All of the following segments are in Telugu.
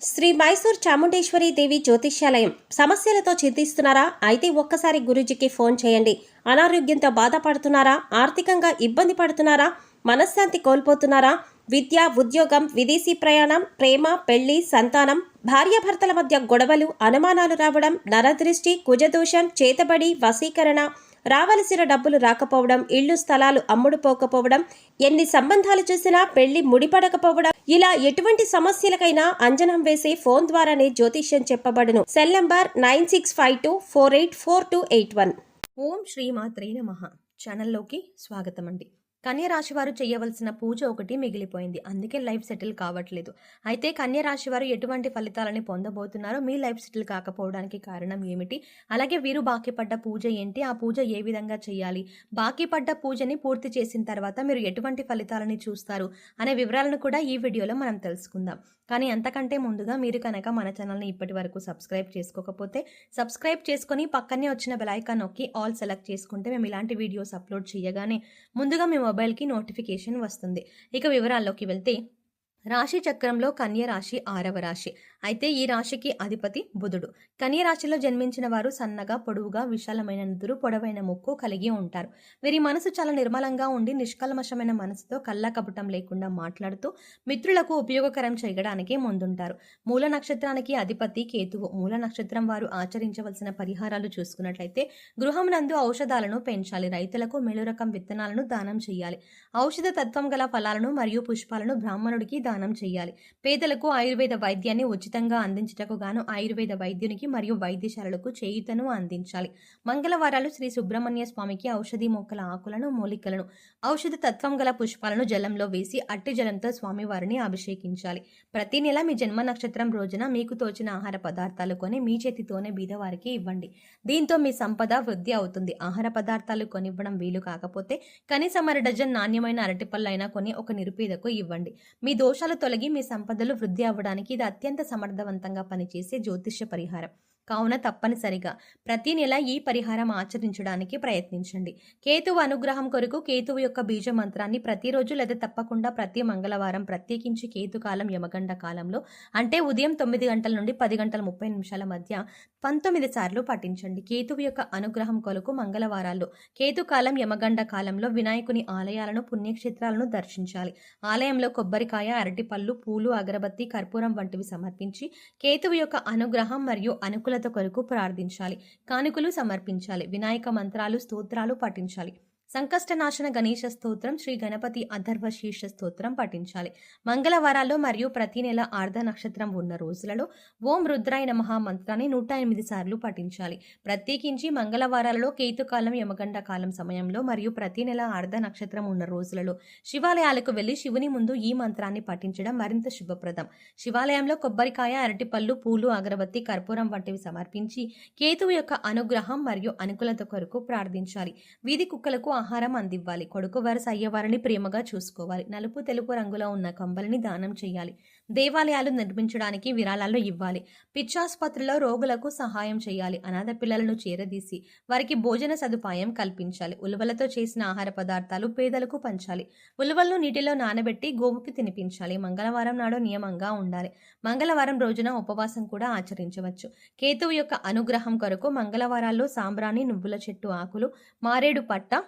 శ్రీ మైసూర్ చాముండేశ్వరి దేవి జ్యోతిష్యాలయం. సమస్యలతో చింతిస్తున్నారా? అయితే ఒక్కసారి గురూజీకి ఫోన్ చేయండి. అనారోగ్యంతో బాధపడుతున్నారా? ఆర్థికంగా ఇబ్బంది పడుతున్నారా? మనశ్శాంతి కోల్పోతున్నారా? విద్య, ఉద్యోగం, విదేశీ ప్రయాణం, ప్రేమ, పెళ్లి, సంతానం, భార్యాభర్తల మధ్య గొడవలు, అనుమానాలు రావడం, నరదృష్టి, కుజదోషం, చేతబడి, వశీకరణ, రావలసిన డబ్బులు రాకపోవడం, ఇళ్లు స్థలాలు అమ్ముడుపోకపోవడం, ఎన్ని సంబంధాలు చూసినా పెళ్లి ముడిపడకపోవడం, ఇలా ఎటువంటి సమస్యలకైనా అంజనం వేసే ఫోన్ ద్వారానే జ్యోతిష్యం చెప్పబడును. Cell number 9652484281. ఓం శ్రీమాత్రే నమః. ఛానల్లోకి స్వాగతం అండి. కన్యరాశి వారు చేయవలసిన పూజ ఒకటి మిగిలిపోయింది, అందుకే లైఫ్ సెటిల్ కావట్లేదు. అయితే కన్యరాశి వారు ఎటువంటి ఫలితాలని పొందబోతున్నారో, మీ లైఫ్ సెటిల్ కాకపోవడానికి కారణం ఏమిటి, అలాగే వీరు బాకీ పడ్డ పూజ ఏంటి, ఆ పూజ ఏ విధంగా చేయాలి, బాకీ పడ్డ పూజని పూర్తి చేసిన తర్వాత మీరు ఎటువంటి ఫలితాలని చూస్తారు అనే వివరాలను కూడా ఈ వీడియోలో మనం తెలుసుకుందాం. కానీ అంతకంటే ముందుగా మీరు కనుక మన ఛానల్ని ఇప్పటి వరకు సబ్స్క్రైబ్ చేసుకోకపోతే సబ్స్క్రైబ్ చేసుకొని పక్కనే వచ్చిన బెల్ ఐకాన్ నొక్కి ఆల్ సెలెక్ట్ చేసుకుంటే మేము ఇలాంటి వీడియోస్ అప్లోడ్ చేయగానే ముందుగా మీ మొబైల్కి నోటిఫికేషన్ వస్తుంది. ఇక వివరాల్లోకి వెళ్తే, రాశి చక్రంలో కన్య రాశి 6వ రాశి. అయితే ఈ రాశికి అధిపతి బుధుడు. కన్య రాశిలో జన్మించిన వారు సన్నగా, పొడవుగా, విశాలమైన నుదురు, పొడవైన ముక్కు కలిగి ఉంటారు. వీరి మనసు చాలా నిర్మలంగా ఉండి నిష్కల్మషమైన మనసుతో కళ్ళకపటం లేకుండా మాట్లాడుతూ మిత్రులకు ఉపయోగకరం చేయడానికి ముందుంటారు. మూల నక్షత్రానికి అధిపతి కేతువు. మూల నక్షత్రం వారు ఆచరించవలసిన పరిహారాలు చూసుకున్నట్లయితే, గృహం నందు ఔషధాలను పెంచాలి, రైతులకు మేలు రకం విత్తనాలను దానం చేయాలి, ఔషధ తత్వం గల ఫలాలను మరియు పుష్పాలను బ్రాహ్మణుడికి దానం చేయాలి, పేదలకు ఆయుర్వేద వైద్యాన్ని ఉచితంగా అందించటకు గాను ఆయుర్వేద వైద్యునికి మరియు వైద్యశాలలకు చేయుతను అందించాలి. మంగళవారాలు శ్రీ సుబ్రహ్మణ్య స్వామికి ఔషధి మొక్కల ఆకులను, మూలికలను, ఔషధ తత్వం గల పుష్పాలను జలంలో వేసి అట్టి జలంతో స్వామివారిని అభిషేకించాలి. ప్రతి నెల మీ జన్మ నక్షత్రం రోజున మీకు తోచిన ఆహార పదార్థాలు కొని మీ చేతితోనే బీదవారికి ఇవ్వండి. దీంతో మీ సంపద వృద్ధి అవుతుంది. ఆహార పదార్థాలు కొనివ్వడం వీలు కాకపోతే కనీసం 1 డజన్ నాణ్యమైన అరటిపళ్ళు అయినా కొని ఒక నిరుపేదకు ఇవ్వండి. మీ దోషాలు తొలగి మీ సంపదలు వృద్ధి అవ్వడానికి ఇది అత్యంత సమర్థవంతంగా పనిచేసే జ్యోతిష్య పరిహారం. కావున తప్పనిసరిగా ప్రతి నెల ఈ పరిహారం ఆచరించడానికి ప్రయత్నించండి. కేతువు అనుగ్రహం కొరకు కేతువు యొక్క బీజ మంత్రాన్ని ప్రతిరోజు లేదా తప్పకుండా ప్రతి మంగళవారం, ప్రత్యేకించి కేతుకాలం యమగండ కాలంలో, అంటే ఉదయం 9 గంటల నుండి 10 గంటల 30 నిమిషాల మధ్య 19 సార్లు పఠించండి. కేతువు యొక్క అనుగ్రహం కొరకు మంగళవారాల్లో, కేతుకాలం యమగండ కాలంలో వినాయకుని ఆలయాలను, పుణ్యక్షేత్రాలను దర్శించాలి. ఆలయంలో కొబ్బరికాయ, అరటిపళ్ళు, పూలు, అగరబత్తి, కర్పూరం వంటివి సమర్పించి కేతువు యొక్క అనుగ్రహం మరియు అనుకూల కొరకు ప్రార్థించాలి. కానుకలు సమర్పించాలి. వినాయక మంత్రాలు, స్తోత్రాలు పఠించాలి. సంకష్టనాశన గణేశ స్తోత్రం, శ్రీ గణపతి అథర్వ శీర్ష స్తోత్రం పఠించాలి. మంగళవారాల్లో మరియు ప్రతి నెల ఆర్ధ నక్షత్రం ఉన్న రోజులలో ఓం రుద్రాయ నమః మంత్రాన్ని 108 సార్లు పఠించాలి. ప్రత్యేకించి మంగళవారాలలో, కేతుకాలం యమగండ కాలం సమయంలో మరియు ప్రతి నెల ఆర్ధ నక్షత్రం ఉన్న రోజులలో శివాలయాలకు వెళ్లి శివుని ముందు ఈ మంత్రాన్ని పఠించడం మరింత శుభప్రదం. శివాలయంలో కొబ్బరికాయ, అరటిపళ్ళు, పూలు, అగరబత్తి, కర్పూరం వంటివి సమర్పించి కేతువు యొక్క అనుగ్రహం మరియు అనుకూలత కొరకు ప్రార్థించాలి. వీధి కుక్కలకు ఆహారం అందివ్వాలి. కొడుకు వరుస అయ్యేవారిని ప్రేమగా చూసుకోవాలి. నలుపు, తెలుపు రంగులో ఉన్న కంబలిని దానం చేయాలి. దేవాలయాలు నిర్మించడానికి విరాళాలు ఇవ్వాలి. పిచ్చాసుపత్రిలో రోగులకు సహాయం చేయాలి. అనాథ పిల్లలను చేరదీసి వారికి భోజన సదుపాయం కల్పించాలి. ఉలువలతో చేసిన ఆహార పదార్థాలు పేదలకు పంచాలి. ఉలువలను నీటిలో నానబెట్టి గోవుకి తినిపించాలి. మంగళవారం నాడు నియమంగా ఉండాలి. మంగళవారం రోజున ఉపవాసం కూడా ఆచరించవచ్చు. కేతువు యొక్క అనుగ్రహం కొరకు మంగళవారాల్లో సాంబ్రాణి, నువ్వుల చెట్టు ఆకులు, మారేడు పట్ట,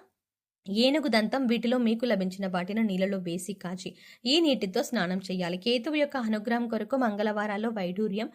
ఏనుగు దంతం వీటిలో మీకు లభించిన వాటిని నీళ్ళలో వేసి కాచి ఈ నీటితో స్నానం చేయాలి. కేతువు యొక్క అనుగ్రహం కొరకు మంగళవారాల్లో వైడూర్యం,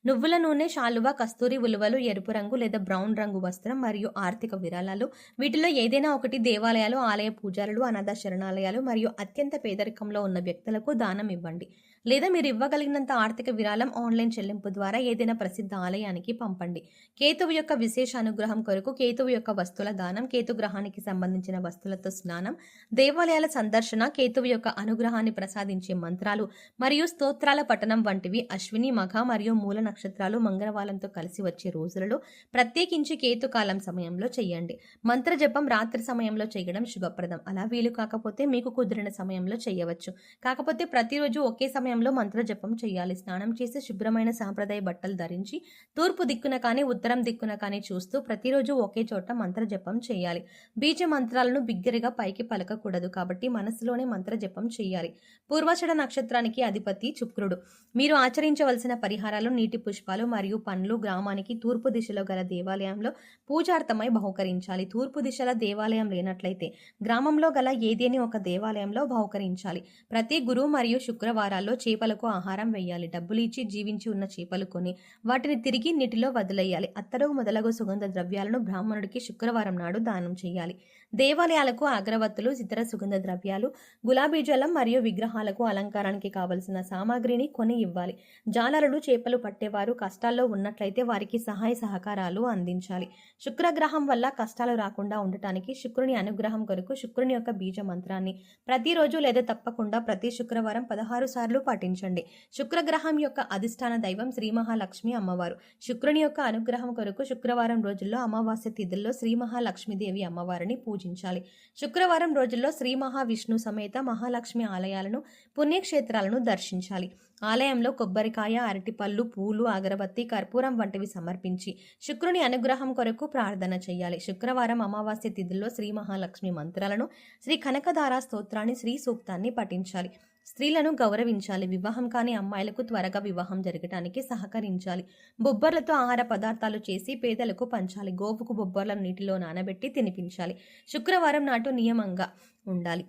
నువ్వుల నూనె, శాలువ, కస్తూరి, ఉలువలు, ఎరుపు రంగు లేదా బ్రౌన్ రంగు వస్త్రం మరియు ఆర్థిక విరాళాలు వీటిలో ఏదైనా ఒకటి దేవాలయాలు, ఆలయ పూజారులు, అనాథ శరణాలయాలు మరియు అత్యంత పేదరికంలో ఉన్న వ్యక్తులకు దానం ఇవ్వండి. లేదా మీరు ఇవ్వగలిగినంత ఆర్థిక విరాళం ఆన్లైన్ చెల్లింపు ద్వారా ఏదైనా ప్రసిద్ధ ఆలయానికి పంపండి. కేతువు యొక్క విశేష అనుగ్రహం కొరకు కేతువు యొక్క వస్తువుల దానం, కేతుగ్రహానికి సంబంధించిన వస్తువులతో స్నానం, దేవాలయాల సందర్శన, కేతువు యొక్క అనుగ్రహాన్ని ప్రసాదించే మంత్రాలు మరియు స్తోత్రాల పఠనం వంటివి అశ్విని, మఘ మరియు మూల నక్షత్రాలు మంగళవారంతో కలిసి వచ్చే రోజులలో, ప్రత్యేకించి కేతుకాలం సమయంలో చేయండి. మంత్ర జపం రాత్రి సమయంలో చేయడం శుభప్రదం. అలా వీలు కాకపోతే మీకు కుదిరిన సమయంలో చేయవచ్చు. కాకపోతే ప్రతిరోజు ఒకే సమయం సమయంలో మంత్ర జపం చేయాలి. స్నానం చేసి శుభ్రమైన సాంప్రదాయ బట్టలు ధరించి తూర్పు దిక్కున కానీ ఉత్తరం దిక్కున కానీ చూస్తూ ప్రతిరోజు ఒకే చోట మంత్ర జపం చేయాలి. బీజ మంత్రాలను బిగ్గరగా పైకి పలకకూడదు కాబట్టి మనసులోనే మంత్ర జపం చేయాలి. పూర్వాషాఢ నక్షత్రానికి అధిపతి శుక్రుడు. మీరు ఆచరించవలసిన పరిహారాలు నీటి పుష్పాలు మరియు పండ్లు గ్రామానికి తూర్పు దిశలో గల దేవాలయంలో పూజార్థమై బహుకరించాలి. తూర్పు దిశలో దేవాలయం లేనట్లయితే గ్రామంలో గల ఏదేని ఒక దేవాలయంలో బహుకరించాలి. ప్రతి గురు మరియు శుక్రవారాల్లో చేపలకు ఆహారం వేయాలి. డబ్బులు ఇచ్చి జీవించి ఉన్న చేపలు కొని వాటిని తిరిగి నీటిలో వదిలేయాలి. అత్తరు మొదలగు సుగంధ ద్రవ్యాలను బ్రాహ్మణుడికి శుక్రవారం నాడు దానం చేయాలి. దేవాలయాలకు అగరవత్తులు, ఇతర సుగంధ ద్రవ్యాలు, గులాబీ జలం మరియు విగ్రహాలకు అలంకారానికి కావలసిన సామాగ్రిని కొని ఇవ్వాలి. జాలరులు, చేపలు పట్టేవారు కష్టాల్లో ఉన్నట్లయితే వారికి సహాయ సహకారాలు అందించాలి. శుక్రగ్రహం వల్ల కష్టాలు రాకుండా ఉండటానికి శుక్రుని అనుగ్రహం కొరకు శుక్రుని యొక్క బీజ మంత్రాన్ని ప్రతిరోజు లేదా తప్పకుండా ప్రతి శుక్రవారం 16 సార్లు పఠించండి. శుక్రగ్రహం యొక్క అధిష్టాన దైవం శ్రీ మహాలక్ష్మి అమ్మవారు. శుక్రుని యొక్క అనుగ్రహం కొరకు శుక్రవారం రోజుల్లో అమావాస్య తిథుల్లో శ్రీ మహాలక్ష్మీదేవి అమ్మవారిని పూజించాలి. శుక్రవారం రోజుల్లో శ్రీ మహావిష్ణు సమేత మహాలక్ష్మి ఆలయాలను, పుణ్యక్షేత్రాలను దర్శించాలి. ఆలయంలో కొబ్బరికాయ, అరటిపళ్ళు, పూలు, అగరబత్తి, కర్పూరం వంటివి సమర్పించి శుక్రుని అనుగ్రహం కొరకు ప్రార్థన చేయాలి. శుక్రవారం అమావాస్య తిథుల్లో శ్రీ మహాలక్ష్మి మంత్రాలను, శ్రీ కనకధార స్తోత్రాన్ని, శ్రీ సూక్తాన్ని పఠించాలి. స్త్రీలను గౌరవించాలి. వివాహం కాని అమ్మాయిలకు త్వరగా వివాహం జరగటానికి సహకరించాలి. బొబ్బర్లతో ఆహార పదార్థాలు చేసి పేదలకు పంచాలి. గోవుకు బొబ్బర్లను నీటిలో నానబెట్టి తినిపించాలి. శుక్రవారం నాటు నియమంగా ఉండాలి.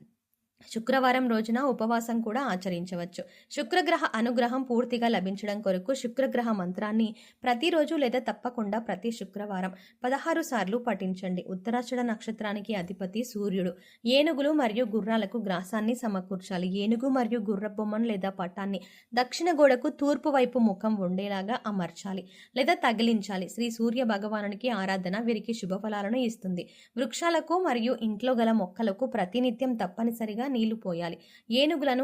శుక్రవారం రోజున ఉపవాసం కూడా ఆచరించవచ్చు. శుక్రగ్రహ అనుగ్రహం పూర్తిగా లభించడం కొరకు శుక్రగ్రహ మంత్రాన్ని ప్రతిరోజు లేదా తప్పకుండా ప్రతి శుక్రవారం 16 సార్లు పఠించండి. ఉత్తరాషాఢ నక్షత్రానికి అధిపతి సూర్యుడు. ఏనుగులు మరియు గుర్రాలకు గ్రాసాన్ని సమకూర్చాలి. ఏనుగు మరియు గుర్ర బొమ్మను లేదా పటాన్ని దక్షిణ గోడకు తూర్పు వైపు ముఖం ఉండేలాగా అమర్చాలి లేదా తగిలించాలి. శ్రీ సూర్య భగవానునికి ఆరాధన వీరికి శుభఫలాలను ఇస్తుంది. వృక్షాలకు మరియు ఇంట్లో గల మొక్కలకు ప్రతినిత్యం తప్పనిసరిగా నీళ్లు పోయాలి. ఏనుగులకు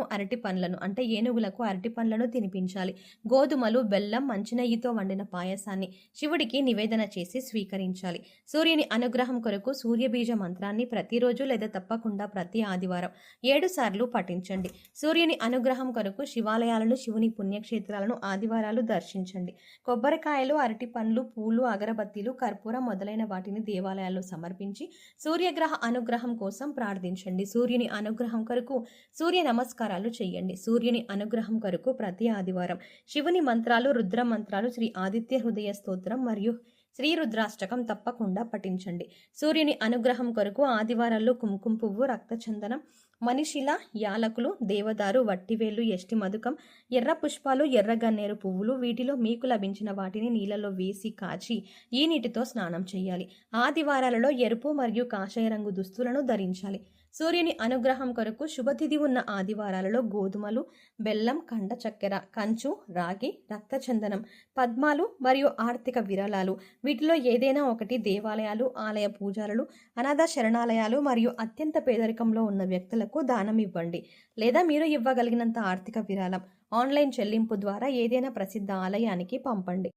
అరటి పండ్లను తినిపించాలి. గోధుమలు, బెల్లం, మంచినెయ్యితో వండిన పాయసాన్ని శివుడికి నివేదన చేసి స్వీకరించాలి. సూర్యుని అనుగ్రహం కొరకు సూర్యబీజ మంత్రాన్ని ప్రతిరోజు లేదా తప్పకుండా ప్రతి ఆదివారం 7 సార్లు పఠించండి. సూర్యుని అనుగ్రహం కొరకు శివాలయాలను, శివుని పుణ్యక్షేత్రాలను ఆదివారాలు దర్శించండి. కొబ్బరికాయలు, అరటి పండ్లు, పూలు, అగరబత్తీలు, కర్పూరం మొదలైన వాటిని దేవాలయాల్లో సమర్పించి సూర్యగ్రహ అనుగ్రహం కోసం ప్రార్థించండి. సూర్యుని అనుగ్రహం కొరకు సూర్య నమస్కారాలు చేయండి. సూర్యుని అనుగ్రహం కొరకు ప్రతి ఆదివారం శివుని మంత్రాలు, రుద్ర మంత్రాలు, శ్రీ ఆదిత్య హృదయ స్తోత్రం మరియు శ్రీ రుద్రాష్టకం తప్పకుండా పఠించండి. సూర్యుని అనుగ్రహం కొరకు ఆదివారాల్లో కుంకుమ పువ్వు, రక్తచందనం, మనిషిల, యాలకులు, దేవదారు, వట్టివేలు, ఎష్టి మధుకం, ఎర్ర పుష్పాలు, ఎర్ర గన్నేరు పువ్వులు వీటిలో మీకు లభించిన వాటిని నీళ్ళలో వేసి కాచి ఈ నీటితో స్నానం చేయాలి. ఆదివారాలలో ఎరుపు మరియు కాషాయ రంగు దుస్తులను ధరించాలి. సూర్యుని అనుగ్రహం కొరకు శుభతిథి ఉన్న ఆదివారాలలో గోధుమలు, బెల్లం, కండ చక్కెర, కంచు, రాగి, రక్తచందనం, పద్మాలు మరియు ఆర్థిక విరాళాలు వీటిలో ఏదైనా ఒకటి దేవాలయాలు, ఆలయ పూజారులు, అనాథ శరణాలయాలు మరియు అత్యంత పేదరికంలో ఉన్న వ్యక్తులకు దానం ఇవ్వండి. లేదా మీరు ఇవ్వగలిగినంత ఆర్థిక విరాళం ఆన్లైన్ చెల్లింపు ద్వారా ఏదైనా ప్రసిద్ధ ఆలయానికి పంపండి.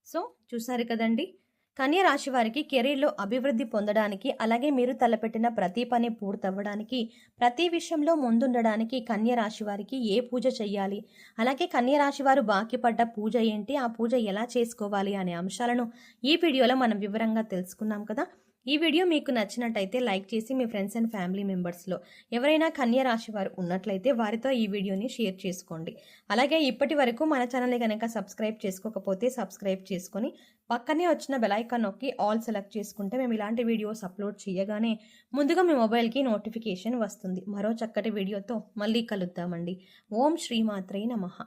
సో చూసారు కదండి, కన్య రాశి వారికి కెరీర్లో అభివృద్ధి పొందడానికి, అలాగే మీరు తలపెట్టిన ప్రతి పని పూర్తవ్వడానికి, ప్రతి విషయంలో ముందుండడానికి కన్య రాశి వారికి ఏ పూజ చేయాలి, అలాగే కన్య రాశి వారు బాకీ పడ్డ పూజ ఏంటి, ఆ పూజ ఎలా చేసుకోవాలి అనే అంశాలను ఈ వీడియోలో మనం వివరంగా తెలుసుకున్నాం కదా. ఈ వీడియో మీకు నచ్చినట్టయితే లైక్ చేసి మీ ఫ్రెండ్స్ అండ్ ఫ్యామిలీ మెంబర్స్లో ఎవరైనా కన్య రాశి వారు ఉన్నట్లయితే వారితో ఈ వీడియోని షేర్ చేసుకోండి. అలాగే ఇప్పటి వరకు మన ఛానల్ని కనుక సబ్స్క్రైబ్ చేసుకోకపోతే సబ్స్క్రైబ్ చేసుకొని పక్కనే వచ్చిన బెల్ ఐకాన్ నొక్కి ఆల్ సెలెక్ట్ చేసుకుంటే మేము ఇలాంటి వీడియోస్ అప్లోడ్ చేయగానే ముందుగా మీ మొబైల్కి నోటిఫికేషన్ వస్తుంది. మరో చక్కటి వీడియోతో మళ్ళీ కలుద్దామండి. ఓం శ్రీమాత్రే నమః.